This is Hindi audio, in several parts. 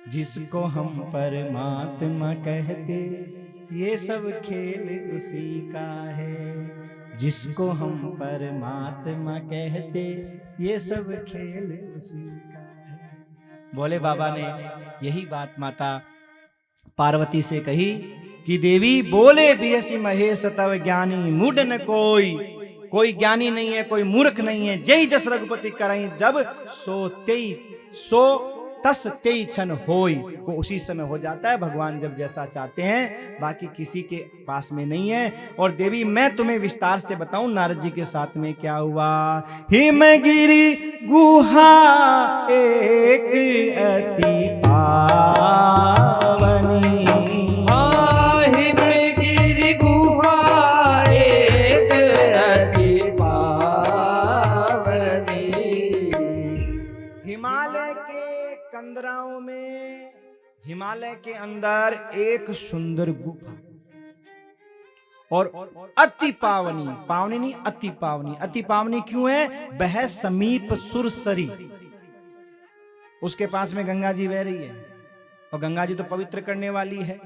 जिसको हम परमात्मा कहते ये सब खेल उसी का है। जिसको हम परमात्मा कहते ये सब खेल उसी का है। भोले बाबा ने यही बात माता पार्वती से कही कि देवी बोले बिहसी महेश तव ज्ञानी मूढ़ न कोई ज्ञानी नहीं है, कोई मूर्ख नहीं है। जय जस रघुपति करई जब सो तस तेई क्षण होई। वो उसी समय हो जाता है भगवान जब जैसा चाहते हैं, बाकी किसी के पास में नहीं है। और देवी मैं तुम्हें विस्तार से बताऊं नारद जी के साथ में क्या हुआ। हिमगिरी गुहा एक अति पावनी, हिमगिरी गुहा एक अति पावनी। हिमालय के कंदराओं में, हिमालय के अंदर एक सुंदर गुफा और अति पावनी, पावनी नहीं अति पावनी। अति पावनी क्यों है? वह समीप सुरसरी, उसके पास में गंगा जी बह रही है और गंगा जी तो पवित्र करने वाली है,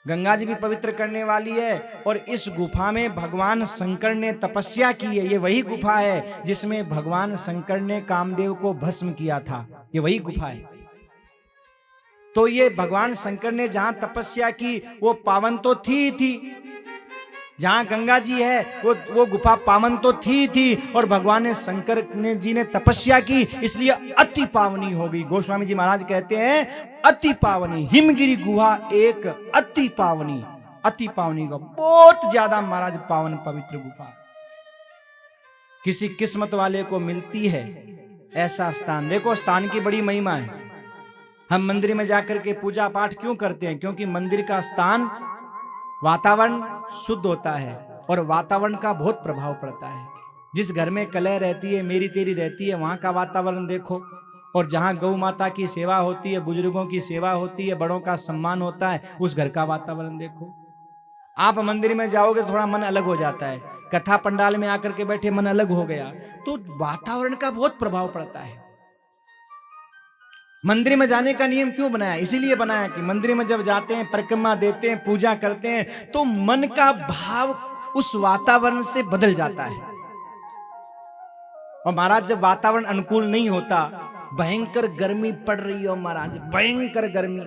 गंगा जी भी पवित्र करने वाली है। और इस गुफा में भगवान शंकर ने तपस्या की है। ये वही गुफा है जिसमें भगवान शंकर ने कामदेव को भस्म किया था, ये वही गुफा है। तो ये भगवान शंकर ने जहां तपस्या की वो पावन तो थी, जहां गंगा जी है वो गुफा पावन तो थी। और भगवान ने शंकर जी ने तपस्या की, इसलिए अति पावनी हो गई। गोस्वामी जी महाराज कहते हैं अति पावनी हिमगिरी गुहा एक अति पावनी। अति पावनी का बहुत ज्यादा महाराज पावन पवित्र गुफा किसी किस्मत वाले को मिलती है ऐसा स्थान। देखो स्थान की बड़ी महिमा है। हम मंदिर में जाकर के पूजा पाठ क्यों करते हैं? क्योंकि मंदिर का स्थान, वातावरण शुद्ध होता है और वातावरण का बहुत प्रभाव पड़ता है। जिस घर में कलह रहती है, मेरी तेरी रहती है, वहां का वातावरण देखो। और जहां गौ माता की सेवा होती है, बुजुर्गों की सेवा होती है, बड़ों का सम्मान होता है, उस घर का वातावरण देखो। आप मंदिर में जाओगे थोड़ा मन अलग हो जाता है, कथा पंडाल में आकर के बैठे मन अलग हो गया, तो वातावरण का बहुत प्रभाव पड़ता है। मंदिर में जाने का नियम क्यों बनाया? इसीलिए बनाया कि मंदिर में जब जाते हैं, परिक्रमा देते हैं, पूजा करते हैं, तो मन का भाव उस वातावरण से बदल जाता है। और महाराज जब वातावरण अनुकूल नहीं होता, भयंकर गर्मी पड़ रही हो महाराज, भयंकर गर्मी,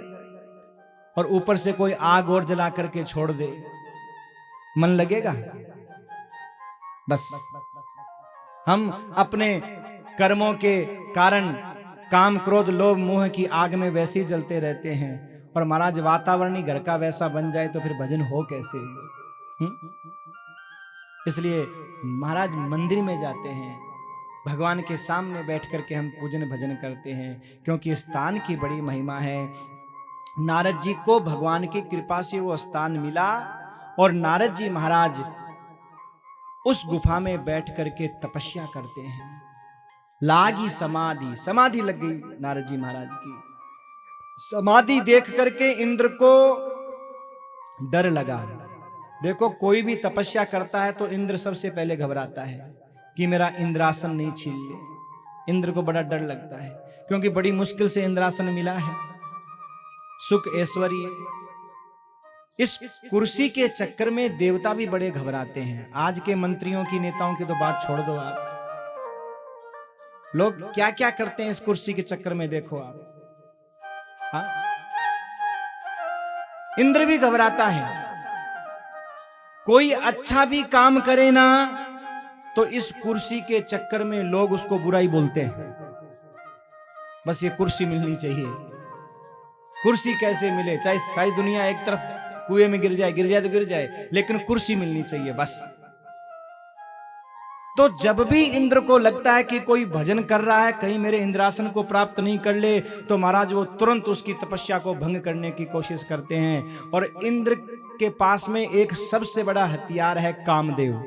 और ऊपर से कोई आग और जला करके छोड़ दे, मन लगेगा? बस हम अपने कर्मों के कारण काम क्रोध लोभ मोह की आग में वैसे ही जलते रहते हैं। और महाराज वातावरण ही घर का वैसा बन जाए तो फिर भजन हो कैसे? इसलिए महाराज मंदिर में जाते हैं, भगवान के सामने बैठ करके हम पूजन भजन करते हैं, क्योंकि स्थान की बड़ी महिमा है। नारद जी को भगवान की कृपा से वो स्थान मिला और नारद जी महाराज उस गुफा में बैठ करके तपस्या करते हैं। लागी समाधि, समाधि लग गई नारद जी महाराज की। समाधि देख करके इंद्र को डर लगा। देखो कोई भी तपस्या करता है तो इंद्र सबसे पहले घबराता है कि मेरा इंद्रासन नहीं छीन ले। इंद्र को बड़ा डर लगता है, क्योंकि बड़ी मुश्किल से इंद्रासन मिला है, सुख ऐश्वर्य। इस कुर्सी के चक्कर में देवता भी बड़े घबराते हैं। आज के मंत्रियों की, नेताओं की तो बात छोड़ दो आप, लोग क्या क्या करते हैं इस कुर्सी के चक्कर में, देखो आप। हाँ? इंद्र भी घबराता है। कोई अच्छा भी काम करे ना तो इस कुर्सी के चक्कर में लोग उसको बुराई बोलते हैं। बस ये कुर्सी मिलनी चाहिए। कुर्सी कैसे मिले? चाहे सारी दुनिया एक तरफ कुएं में गिर जाए तो गिर जाए, लेकिन कुर्सी मिलनी चाहिए बस। तो जब भी इंद्र को लगता है कि कोई भजन कर रहा है, कहीं मेरे इंद्रासन को प्राप्त नहीं कर ले, तो महाराज वो तुरंत उसकी तपस्या को भंग करने की कोशिश करते हैं। और इंद्र के पास में एक सबसे बड़ा हथियार है कामदेव।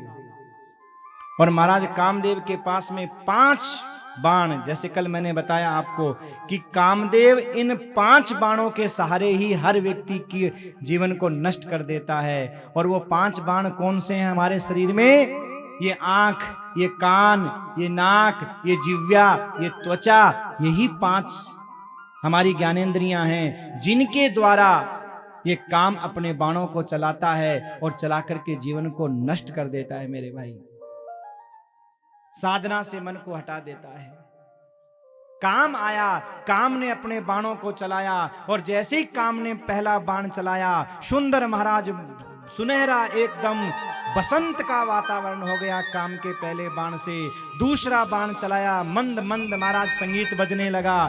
और महाराज कामदेव के पास में 5 बाण, जैसे कल मैंने बताया आपको कि कामदेव इन 5 बाणों के सहारे ही हर व्यक्ति की जीवन को नष्ट कर देता है। और वो 5 बाण कौन से हैं हमारे शरीर में? ये आंख, ये कान, ये नाक, ये जिह्वा, ये त्वचा, यही 5 हमारी ज्ञानेंद्रियां हैं, जिनके द्वारा ये काम अपने बाणों को चलाता है और चला करके जीवन को नष्ट कर देता है मेरे भाई। साधना से मन को हटा देता है। काम आया, काम ने अपने बाणों को चलाया, और जैसे ही काम ने पहला बाण चलाया, सुंदर महाराज सुनहरा एकदम बसंत का वातावरण हो गया काम के पहले बाण से। दूसरा बाण चलाया, मंद मंद महाराज संगीत बजने लगा,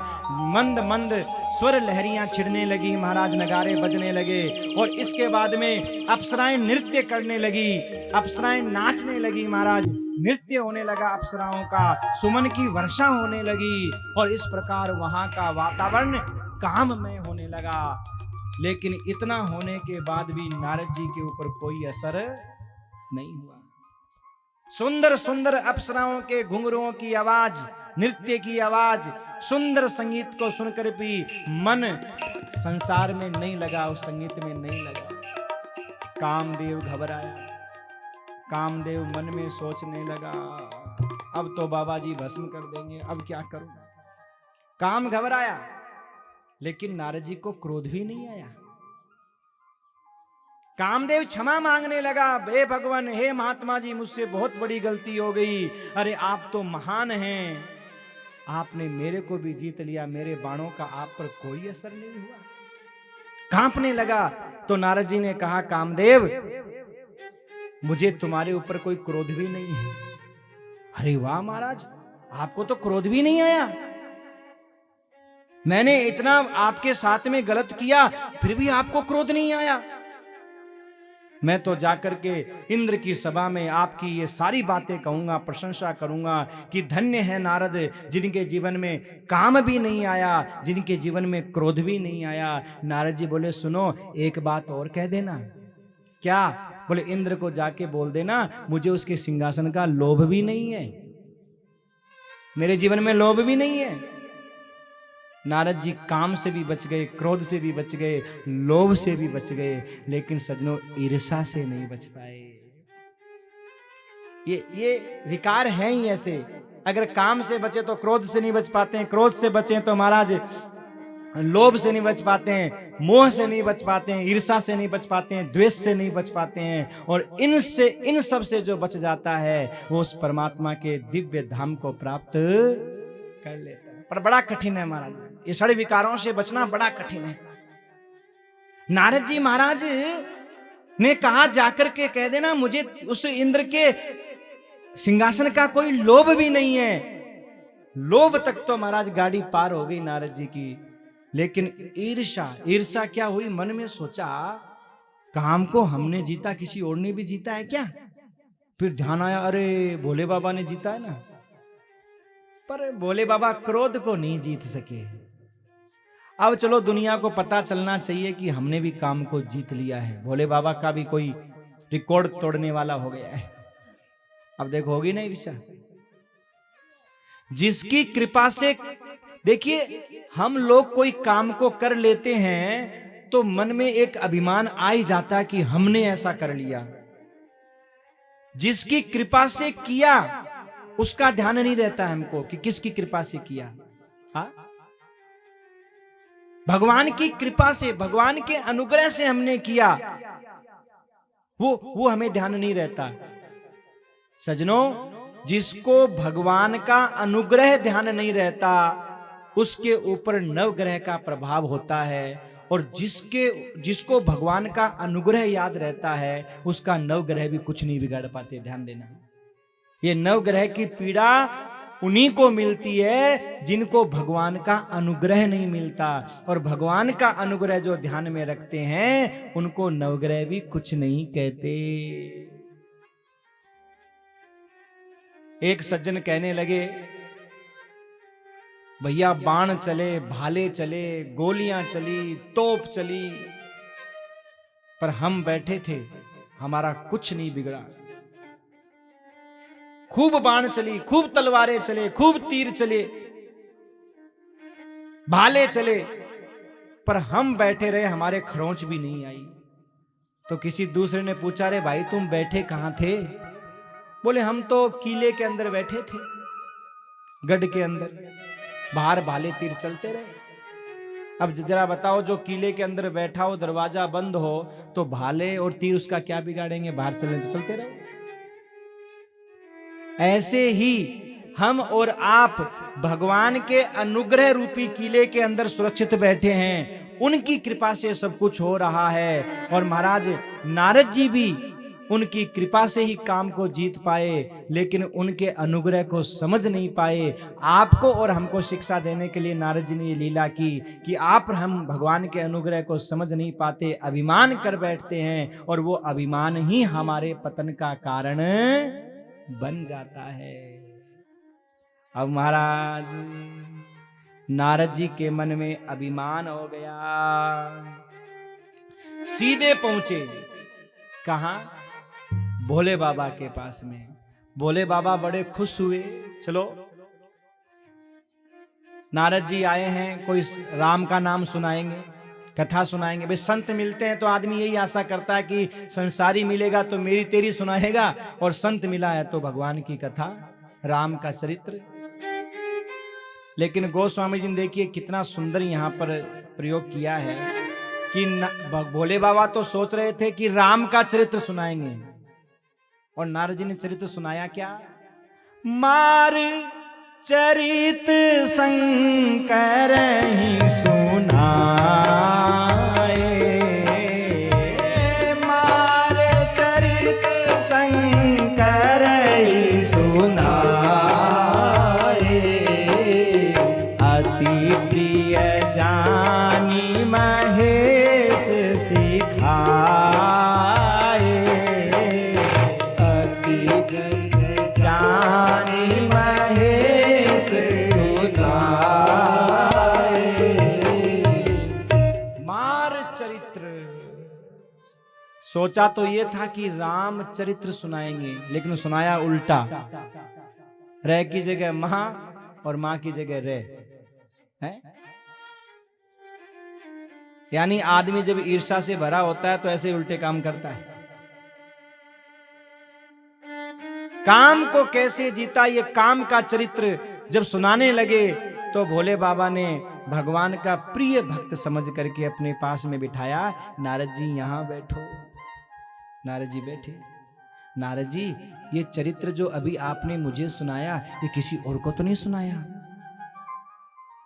मंद मंद स्वर लहरियां छिड़ने लगी, महाराज नगारे बजने लगे, और इसके बाद में अप्सराएं नृत्य करने लगी, अप्सराएं नाचने लगी, महाराज नृत्य होने लगा अप्सराओं का, सुमन की वर्षा होने लगी, और इस प्रकार वहां का वातावरण काममय होने लगा। लेकिन इतना होने के बाद भी नारद जी के ऊपर कोई असर नहीं हुआ। सुंदर सुंदर अप्सराओं के घुंघरुओं की आवाज, नृत्य की आवाज, सुंदर संगीत को सुनकर भी मन संसार में नहीं लगा, उस संगीत में नहीं लगा। कामदेव घबराया, कामदेव मन में सोचने लगा, अब तो बाबा जी भस्म कर देंगे, अब क्या करूं। काम घबराया, लेकिन नारद जी को क्रोध भी नहीं आया। कामदेव क्षमा मांगने लगा, हे भगवान, हे महात्मा जी, मुझसे बहुत बड़ी गलती हो गई, अरे आप तो महान हैं, आपने मेरे को भी जीत लिया, मेरे बाणों का आप पर कोई असर नहीं हुआ। कांपने लगा तो नारद जी ने कहा, कामदेव मुझे तुम्हारे ऊपर कोई क्रोध भी नहीं है। अरे वाह महाराज, आपको तो क्रोध भी नहीं आया, मैंने इतना आपके साथ में गलत किया फिर भी आपको क्रोध नहीं आया। मैं तो जाकर के इंद्र की सभा में आपकी ये सारी बातें कहूंगा, प्रशंसा करूंगा कि धन्य है नारद, जिनके जीवन में काम भी नहीं आया, जिनके जीवन में क्रोध भी नहीं आया। नारद जी बोले, सुनो एक बात और कह देना। क्या? बोले, इंद्र को जाके बोल देना मुझे उसके सिंहासन का लोभ भी नहीं है, मेरे जीवन में लोभ भी नहीं है। नारद जी काम से भी बच गए, क्रोध से भी बच गए, लोभ से भी बच गए, लेकिन सज्जनों ईर्ष्या से नहीं बच पाए। ये विकार हैं ही ऐसे। अगर काम से बचे तो क्रोध से नहीं बच पाते हैं, क्रोध से बचे तो महाराज लोभ से नहीं बच पाते हैं, मोह से नहीं बच पाते हैं, ईर्ष्या से नहीं बच पाते हैं, द्वेष से नहीं बच पाते हैं, और इनसे, इन सब से जो बच जाता है वो उस परमात्मा के दिव्य धाम को प्राप्त कर लेता है। पर बड़ा कठिन है महाराज, ये सारे विकारों से बचना बड़ा कठिन है। नारद जी महाराज ने कहा, जाकर के कह देना मुझे उस इंद्र के सिंहासन का कोई लोभ भी नहीं है। लोभ तक तो महाराज गाड़ी पार हो गई नारद जी की, लेकिन ईर्ष्या क्या हुई? मन में सोचा, काम को हमने जीता, किसी और ने भी जीता है क्या? फिर ध्यान आया, अरे भोले बाबा ने जीता है ना। पर भोले बाबा क्रोध को नहीं जीत सके। अब चलो दुनिया को पता चलना चाहिए कि हमने भी काम को जीत लिया है, भोले बाबा का भी कोई रिकॉर्ड तोड़ने वाला हो गया है। अब देखो, होगी ना ईर्ष्या। जिसकी कृपा से, देखिए हम लोग कोई काम को कर लेते हैं तो मन में एक अभिमान आ ही जाता कि हमने ऐसा कर लिया। जिसकी कृपा से किया उसका ध्यान नहीं रहता हमको कि किसकी कृपा से किया। हा? भगवान की कृपा से, भगवान के अनुग्रह से हमने किया, वो हमें ध्यान नहीं रहता। सजनों, जिसको भगवान का अनुग्रह ध्यान नहीं रहता उसके ऊपर नवग्रह का प्रभाव होता है, और जिसको भगवान का अनुग्रह याद रहता है उसका नवग्रह भी कुछ नहीं बिगाड़ पाते। ध्यान देना, ये नवग्रह की पीड़ा उन्हीं को मिलती है जिनको भगवान का अनुग्रह नहीं मिलता, और भगवान का अनुग्रह जो ध्यान में रखते हैं उनको नवग्रह भी कुछ नहीं कहते। एक सज्जन कहने लगे, भैया बाण चले, भाले चले, गोलियां चली, तोप चली, पर हम बैठे थे, हमारा कुछ नहीं बिगड़ा। खूब बाण चली, खूब तलवारें चले, खूब तीर चले, भाले चले, पर हम बैठे रहे, हमारे खरोंच भी नहीं आई। तो किसी दूसरे ने पूछा, रे भाई तुम बैठे कहां थे? बोले, हम तो किले के अंदर बैठे थे, गढ़ के अंदर, बाहर भाले तीर चलते रहे। अब जरा बताओ, जो किले के अंदर बैठा हो, दरवाजा बंद हो, तो भाले और तीर उसका क्या बिगाड़ेंगे? बाहर चले तो चलते रहो। ऐसे ही हम और आप भगवान के अनुग्रह रूपी किले के अंदर सुरक्षित बैठे हैं। उनकी कृपा से सब कुछ हो रहा है। और महाराज नारद जी भी उनकी कृपा से ही काम को जीत पाए, लेकिन उनके अनुग्रह को समझ नहीं पाए। आपको और हमको शिक्षा देने के लिए नारद जी ने ये लीला की कि आप हम भगवान के अनुग्रह को समझ नहीं पाते, अभिमान कर बैठते हैं, और वो अभिमान ही हमारे पतन का कारण बन जाता है। अब महाराज नारद जी के मन में अभिमान हो गया, सीधे पहुंचे कहां? भोले बाबा के पास में। भोले बाबा बड़े खुश हुए, चलो नारद जी आए हैं, कोई राम का नाम सुनाएंगे, कथा सुनाएंगे। भाई संत मिलते हैं तो आदमी यही आशा करता है कि संसारी मिलेगा तो मेरी तेरी सुनाएगा, और संत मिला है तो भगवान की कथा, राम का चरित्र। लेकिन गोस्वामी जी ने देखिए कितना सुंदर यहां पर प्रयोग किया है कि भोले बाबा तो सोच रहे थे कि राम का चरित्र सुनाएंगे, और नारद जी ने चरित्र सुनाया क्या? मार चरित शंकर ही सुनाए, मार चरित शंकर ही सुनाए, अति प्रिय जानी महेश सिखाए, जानी महेश सुनाए। मार चरित्र, सोचा तो ये था कि राम चरित्र सुनाएंगे, लेकिन सुनाया उल्टा। रे की जगह मां और मां की जगह रे है। यानी आदमी जब ईर्ष्या से भरा होता है तो ऐसे उल्टे काम करता है। काम को कैसे जीता, ये काम का चरित्र जब सुनाने लगे तो भोले बाबा ने भगवान का प्रिय भक्त समझ करके अपने पास में बिठाया। नारद जी यहां बैठो। नारद जी बैठे। नारद जी, ये चरित्र जो अभी आपने मुझे सुनाया, ये किसी और को तो नहीं सुनाया?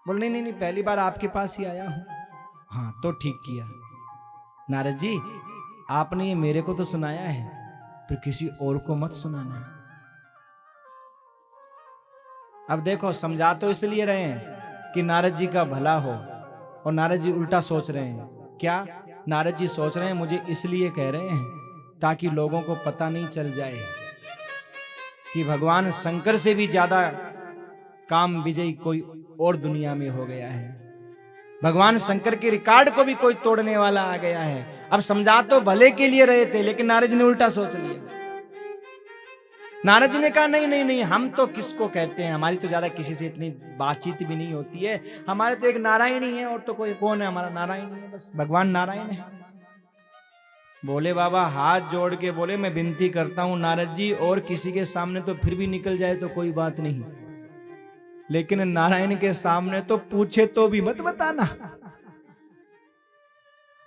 बोल नहीं नहीं नहीं, पहली बार आपके पास ही आया हूं। हाँ तो ठीक किया। नारद जी, आपने ये मेरे को तो सुनाया है, पर किसी और को मत सुनाना। अब देखो, समझा तो इसलिए रहे हैं कि नारद जी का भला हो, और नारद जी उल्टा सोच रहे हैं। क्या? नारद जी सोच रहे हैं मुझे इसलिए कह रहे हैं ताकि लोगों को पता नहीं चल जाए कि भगवान शंकर से भी ज्यादा काम विजयी कोई और दुनिया में हो गया है। भगवान शंकर के रिकॉर्ड को भी कोई तोड़ने वाला आ गया है। अब समझा तो भले के लिए रहे थे, लेकिन नारद जी ने उल्टा सोच लिया। नारद जी ने कहा नहीं नहीं नहीं, हम तो किसको कहते हैं, हमारी तो ज्यादा किसी से इतनी बातचीत भी नहीं होती है। हमारे तो एक नारायण ही है, और तो कोई कौन है? हमारा नारायण ही है, बस भगवान नारायण है। बोले बाबा हाथ जोड़ के बोले, मैं विनती करता हूं नारद जी, और किसी के सामने तो फिर भी निकल जाए तो कोई बात नहीं, लेकिन नारायण के सामने तो पूछे तो भी मत बताना।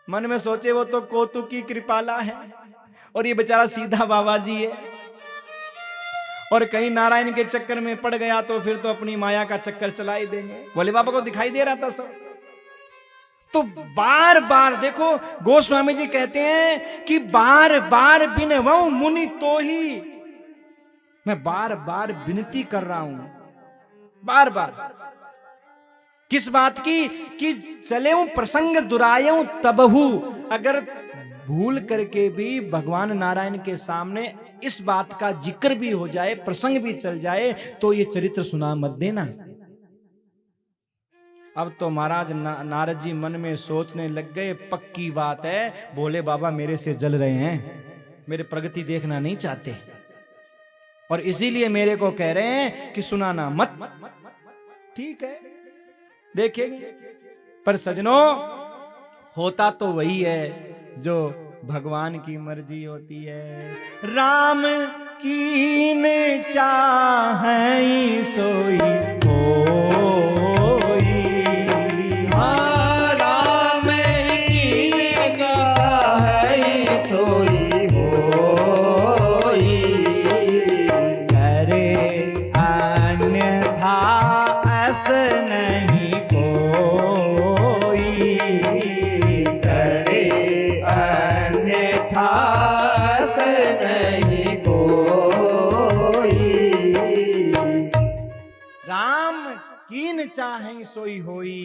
मन में सोचे वो तो कौतुकी कृपाला है, और ये बेचारा सीधा बाबा जी है, और कहीं नारायण के चक्कर में पड़ गया तो फिर तो अपनी माया का चक्कर चला ही देंगे। भोले बाबा को दिखाई दे रहा था सब। तो बार बार देखो, गोस्वामी जी कहते हैं कि बार बार बिनवऊं मुनि तो ही, मैं बार बार विनती कर रहा हूं, बार बार। किस बात की? कि चलेऊं प्रसंग दुरायऊं तबहू। अगर भूल करके भी भगवान नारायण के सामने इस बात का जिक्र भी हो जाए, प्रसंग भी चल जाए, तो ये चरित्र सुना मत देना। अब तो महाराज नारद जी मन में सोचने लग गए, पक्की बात है भोले बाबा मेरे से जल रहे हैं, मेरे प्रगति देखना नहीं चाहते, और इसीलिए मेरे को कह रहे हैं कि सुनाना मत। ठीक है, देखेंगे। पर सजनों, होता तो वही है जो भगवान की मर्जी होती है। राम कीन चाहै सोई होई, चाहें सोई होई,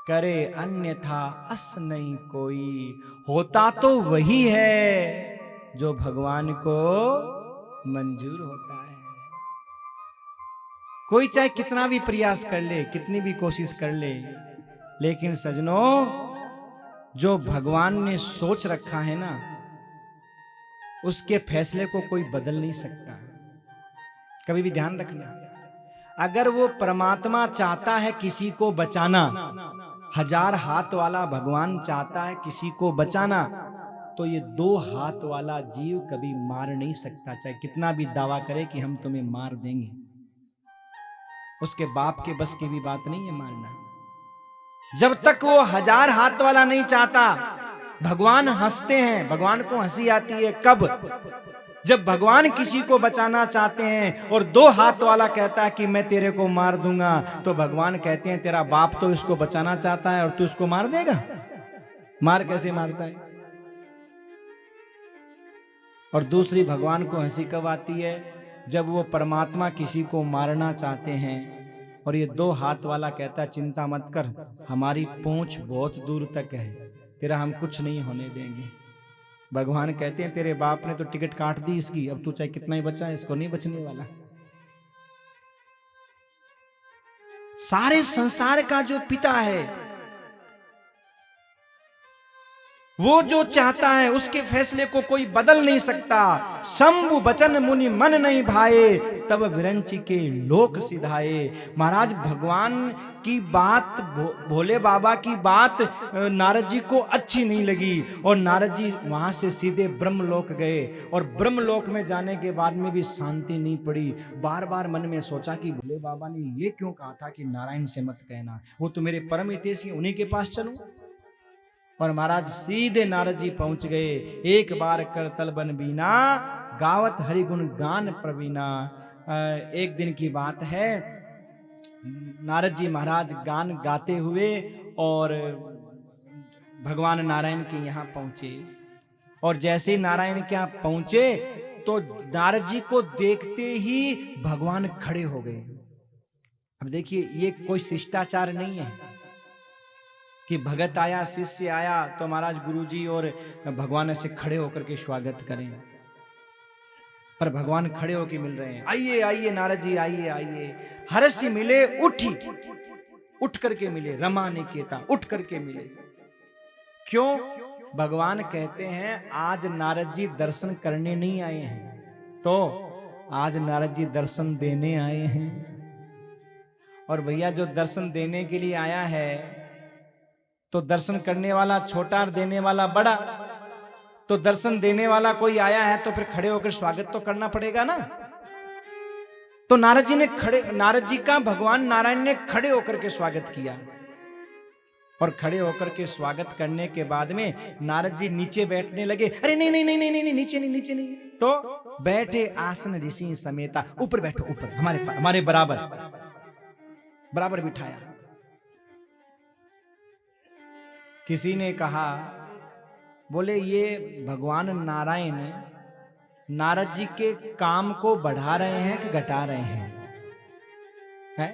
करे अन्यथा अस नहीं कोई। होता तो वही है जो भगवान को मंजूर होता है। कोई चाहे कितना भी प्रयास कर ले, कितनी भी कोशिश कर ले, लेकिन सजनों जो भगवान ने सोच रखा है ना, उसके फैसले को कोई बदल नहीं सकता। कभी भी ध्यान रखना, अगर वो परमात्मा चाहता है किसी को बचाना, 1000 हाथ वाला भगवान चाहता है किसी को बचाना, तो ये 2 हाथ वाला जीव कभी मार नहीं सकता, चाहे कितना भी दावा करे कि हम तुम्हें मार देंगे। उसके बाप के बस की भी बात नहीं है मारना। जब तक वो 1000 हाथ वाला नहीं चाहता, भगवान हंसते हैं। भगवान को हंसी आती है कब? जब भगवान किसी को बचाना चाहते हैं और 2 हाथ वाला कहता है कि मैं तेरे को मार दूंगा, तो भगवान कहते हैं तेरा बाप तो इसको बचाना चाहता है और तू इसको मार देगा? मार कैसे मारता है? और दूसरी भगवान को हंसी कब आती है? जब वो परमात्मा किसी को मारना चाहते हैं और ये 2 हाथ वाला कहता है चिंता मत कर, हमारी पूंछ बहुत दूर तक है, तेरा हम कुछ नहीं होने देंगे। भगवान कहते हैं तेरे बाप ने तो टिकट काट दी इसकी, अब तू चाहे कितना ही बचा है, इसको नहीं बचने वाला। सारे संसार का जो पिता है, वो जो चाहता है उसके फैसले को कोई बदल नहीं सकता। शंभु बचन मुनि मन नहीं भाए, तब विरंची के लोक सिधाए। महाराज भगवान की बात, भोले बाबा की बात नारद जी को अच्छी नहीं लगी और नारद जी वहां से सीधे ब्रह्मलोक गए। और ब्रह्मलोक में जाने के बाद में भी शांति नहीं पड़ी। बार बार मन में सोचा कि भोले बाबा ने ये क्यों कहा था कि नारायण से मत कहना, वो तो मेरे परम हितैषी, उन्हीं के पास चलूं। और महाराज सीधे नारद जी पहुंच गए। एक बार कर तलबन बीना, गावत हरिगुण गान प्रवीणा। एक दिन की बात है, नारद जी महाराज गान गाते हुए और भगवान नारायण के यहाँ पहुंचे। और जैसे ही नारायण के यहाँ पहुंचे तो नारद जी को देखते ही भगवान खड़े हो गए। अब देखिए, ये कोई शिष्टाचार नहीं है कि भगत आया, शिष्य आया तो महाराज गुरुजी और भगवान ऐसे खड़े होकर के स्वागत करें। पर भगवान खड़े होकर मिल रहे हैं। आइए आइए नारद जी, आइए आइए। हर्ष मिले उठ करके मिले, रमा निकेता उठ करके मिले। क्यों? भगवान कहते हैं आज नारद जी दर्शन करने नहीं आए हैं, तो आज नारद जी दर्शन देने आए हैं। और भैया जो दर्शन देने के लिए आया है, तो दर्शन करने वाला छोटा और देने वाला बड़ा। तो दर्शन देने वाला कोई आया है तो फिर खड़े होकर स्वागत तो करना पड़ेगा ना। तो नारद जी का भगवान नारायण ने खड़े होकर के स्वागत किया। और खड़े होकर के स्वागत करने के बाद में नारद जी नीचे बैठने लगे। अरे नहीं नहीं नहीं नहीं नहीं, नीचे नहीं, नीचे नहीं। तो बैठे आसन ऋषि समेता, ऊपर बैठो, ऊपर हमारे बराबर बिठाया। किसी ने कहा, बोले ये भगवान नारायण नारद जी के काम को बढ़ा रहे हैं कि घटा रहे हैं? है?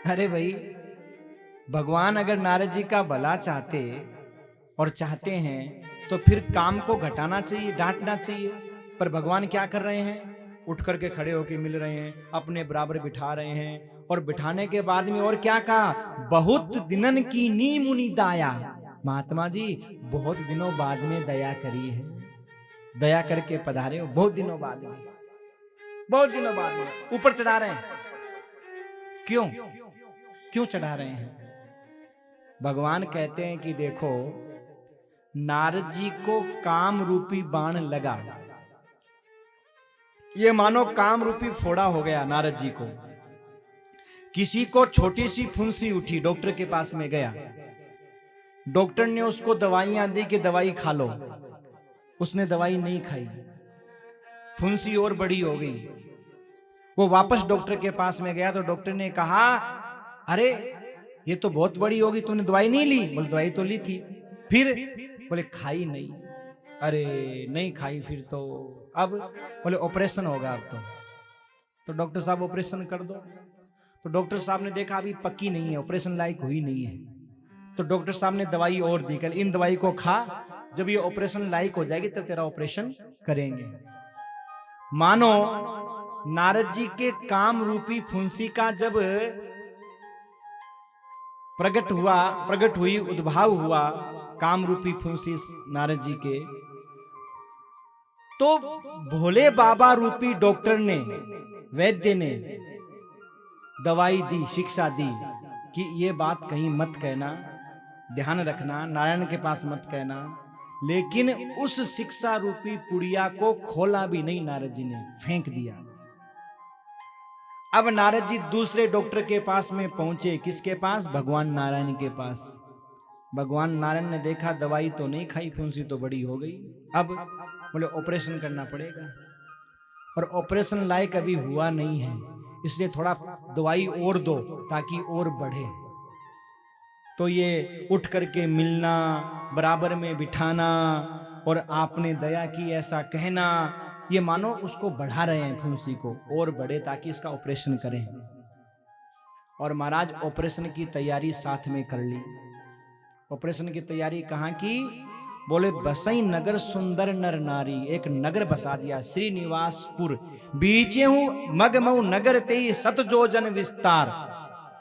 अरे भाई, भगवान अगर नारद जी का भला चाहते और चाहते हैं तो फिर काम को घटाना चाहिए, डांटना चाहिए। पर भगवान क्या कर रहे हैं? उठ करके खड़े होके मिल रहे हैं, अपने बराबर बिठा रहे हैं। और बिठाने के बाद में और क्या कहा? बहुत दिनन की नी मुनि दाया। महात्मा जी बहुत दिनों बाद में दया करी है, दया करके पधारे हो। बहुत दिनों बाद में ऊपर चढ़ा रहे हैं। क्यों चढ़ा रहे हैं? भगवान कहते हैं कि देखो, नारद जी को काम रूपी बाण लगा। ये मानो काम रूपी फोड़ा हो गया नारद जी को। किसी को छोटी सी फुंसी उठी, डॉक्टर के पास में गया, डॉक्टर ने उसको दवाइयां दी कि दवाई खा लो। उसने दवाई नहीं खाई, फुंसी और बड़ी हो गई। वो वापस डॉक्टर के पास में गया तो डॉक्टर ने कहा, अरे ये तो बहुत बड़ी होगी, तूने दवाई नहीं ली? बोले दवाई तो ली थी। फिर? बोले खाई नहीं। अरे नहीं खाई फिर तो अब? बोले ऑपरेशन होगा अब तो तो डॉक्टर साहब ऑपरेशन कर दो। तो डॉक्टर साहब ने देखा अभी पक्की नहीं है, ऑपरेशन लायक हुई नहीं है। तो डॉक्टर साहब ने दवाई और दी, कल इन दवाई को खा, जब ये ऑपरेशन लायक हो जाएगी तब तेरा ऑपरेशन करेंगे। मानो नारद जी के काम रूपी फुंसी का जब प्रकट हुई, उद्भाव हुआ काम रूपी फुंसी नारद जी के, तो भोले बाबा रूपी डॉक्टर ने, वैद्य ने दवाई दी, शिक्षा दी कि ये बात कहीं मत कहना, ध्यान रखना, नारायण के पास मत कहना। लेकिन उस शिक्षा रूपी पुड़िया को खोला भी नहीं, नारद जी ने फेंक दिया। अब नारद जी दूसरे डॉक्टर के पास में पहुंचे, किसके पास? भगवान नारायण के पास। भगवान नारायण ने देखा दवाई तो नहीं खाई, फुंसी तो बड़ी हो गई, अब बोले ऑपरेशन करना पड़ेगा। और ऑपरेशन लायक अभी हुआ नहीं है, इसलिए थोड़ा दवाई और दो ताकि और बढ़े। तो ये उठ करके मिलना, बराबर में बिठाना और आपने दया की ऐसा कहना, ये मानो उसको बढ़ा रहे हैं, फुंसी को और बढ़े ताकि इसका ऑपरेशन करें। और महाराज ऑपरेशन की तैयारी साथ में कर ली। ऑपरेशन की तैयारी कहाँ की? बोले बसई नगर सुंदर नर नारी, एक नगर बसा दिया, श्रीनिवासपुर। बीचे हूं मगमऊ नगर तेई सत जोजन विस्तार।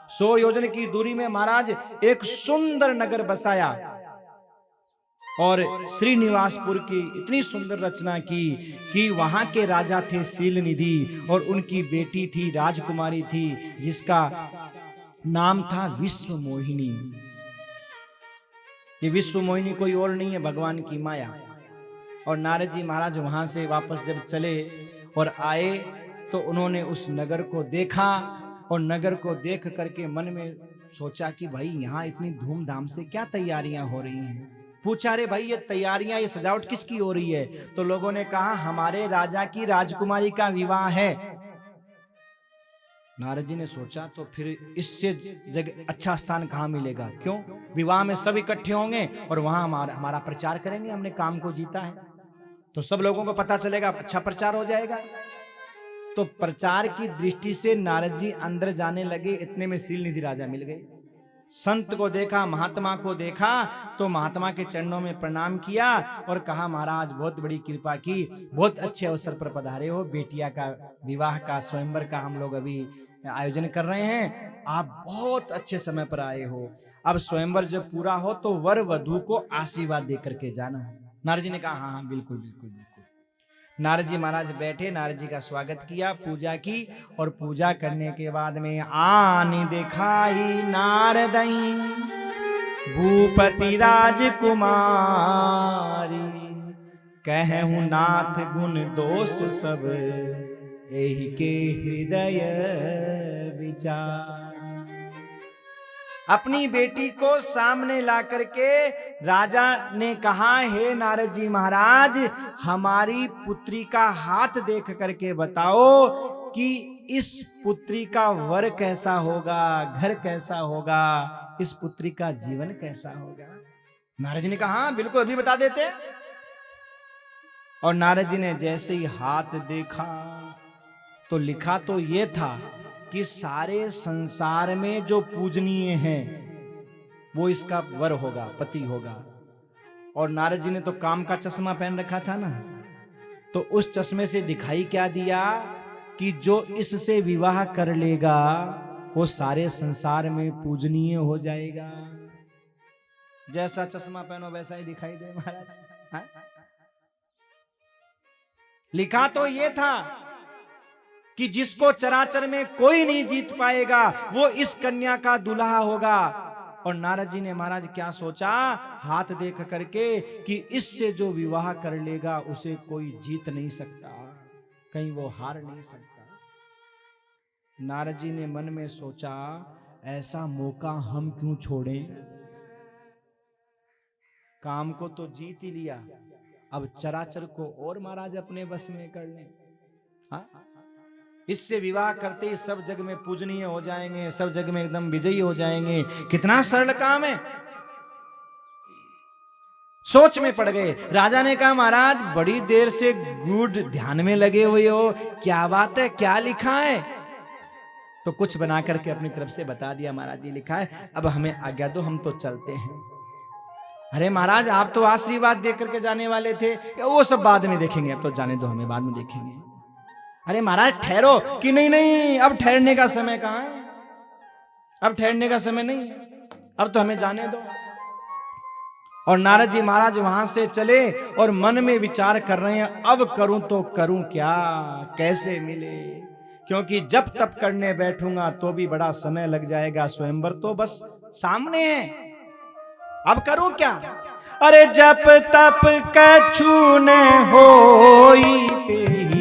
100 योजन की दूरी में महाराज एक सुंदर नगर बसाया और श्रीनिवासपुर की इतनी सुंदर रचना की कि वहां के राजा थे शीलनिधि और उनकी बेटी थी, राजकुमारी थी, जिसका नाम था विश्व मोहिनी। ये विश्व मोहिनी कोई और नहीं है, भगवान की माया। और नारद जी महाराज वहां से वापस जब चले और आए तो उन्होंने उस नगर को देखा और नगर को देख करके मन में सोचा कि भाई यहाँ इतनी धूमधाम से क्या तैयारियां हो रही हैं। पूछा, रे भाई ये तैयारियां, ये सजावट किसकी हो रही है? तो लोगों ने कहा हमारे राजा की राजकुमारी का विवाह है। नारद जी ने सोचा तो फिर इससे जगह अच्छा स्थान कहाँ मिलेगा? क्यों? विवाह में सब इकट्ठे होंगे और वहां हमारा प्रचार करेंगे, हमने काम को जीता है तो सब लोगों को पता चलेगा, अच्छा प्रचार हो जाएगा। तो प्रचार की दृष्टि से नारद जी अंदर जाने लगे, इतने में शीलनिधि राजा मिल गए। संत को देखा, महात्मा को देखा तो महात्मा के चरणों में प्रणाम किया और कहा महाराज बहुत बड़ी कृपा की, बहुत अच्छे अवसर पर पधारे हो, बेटिया का विवाह का, स्वयंवर का हम लोग अभी आयोजन कर रहे हैं, आप बहुत अच्छे समय पर आए हो। अब स्वयंवर जब पूरा हो तो वर वधू को आशीर्वाद दे करके जाना। नारद जी ने कहा हाँ हाँ बिल्कुल बिल्कुल बिल्कुल। नारद जी महाराज बैठे, नारद जी का स्वागत किया, पूजा की और पूजा करने के बाद में आनी दिखाई नारदई भूपति राजकुमारी, कहूं नाथ गुण दोष सब एहि के हृदय विचार। अपनी बेटी को सामने ला करके राजा ने कहा, हे नारद जी महाराज, हमारी पुत्री का हाथ देख करके बताओ कि इस पुत्री का वर कैसा होगा, घर कैसा होगा, इस पुत्री का जीवन कैसा होगा। नारद जी ने कहा हाँ बिल्कुल अभी बता देते। और नारद जी ने जैसे ही हाथ देखा तो लिखा तो ये था कि सारे संसार में जो पूजनीय है वो इसका वर होगा, पति होगा। और नारद जी ने तो काम का चश्मा पहन रखा था ना, तो उस चश्मे से दिखाई क्या दिया कि जो इससे विवाह कर लेगा वो सारे संसार में पूजनीय हो जाएगा। जैसा चश्मा पहनो वैसा ही दिखाई दे महाराज। हाँ? लिखा तो ये था कि जिसको चराचर में कोई नहीं जीत पाएगा वो इस कन्या का दूल्हा होगा। और नारद जी ने महाराज क्या सोचा, हाथ देख करके कि इससे जो विवाह कर लेगा उसे कोई जीत नहीं सकता, कहीं वो हार नहीं सकता। नारद जी ने मन में सोचा ऐसा मौका हम क्यों छोड़ें, काम को तो जीत ही लिया, अब चराचर को और महाराज अपने बस में कर लें। हाँ? इससे विवाह करते ही सब जग में पूजनीय हो जाएंगे, सब जग में एकदम विजयी हो जाएंगे। कितना सरल काम है। सोच में पड़ गए। राजा ने कहा महाराज बड़ी देर से गूढ़ ध्यान में लगे हुए हो, क्या बात है, क्या लिखा है? तो कुछ बना करके अपनी तरफ से बता दिया, महाराज ये लिखा है, अब हमें आज्ञा दो, हम तो चलते हैं। अरे महाराज आप तो आशीर्वाद दे करके जाने वाले थे, वो सब बाद में देखेंगे, अब तो जाने दो, हमें बाद में देखेंगे। अरे महाराज ठहरो, कि नहीं नहीं अब ठहरने का समय कहां है, अब ठहरने का समय नहीं है, अब तो हमें जाने दो। और नारद जी महाराज वहां से चले और मन में विचार कर रहे हैं, अब करूं तो करूं क्या, कैसे मिले, क्योंकि जब तप करने बैठूंगा तो भी बड़ा समय लग जाएगा, स्वयंवर तो बस सामने है, अब करूं क्या। अरे जप तप कछु न होई तेहि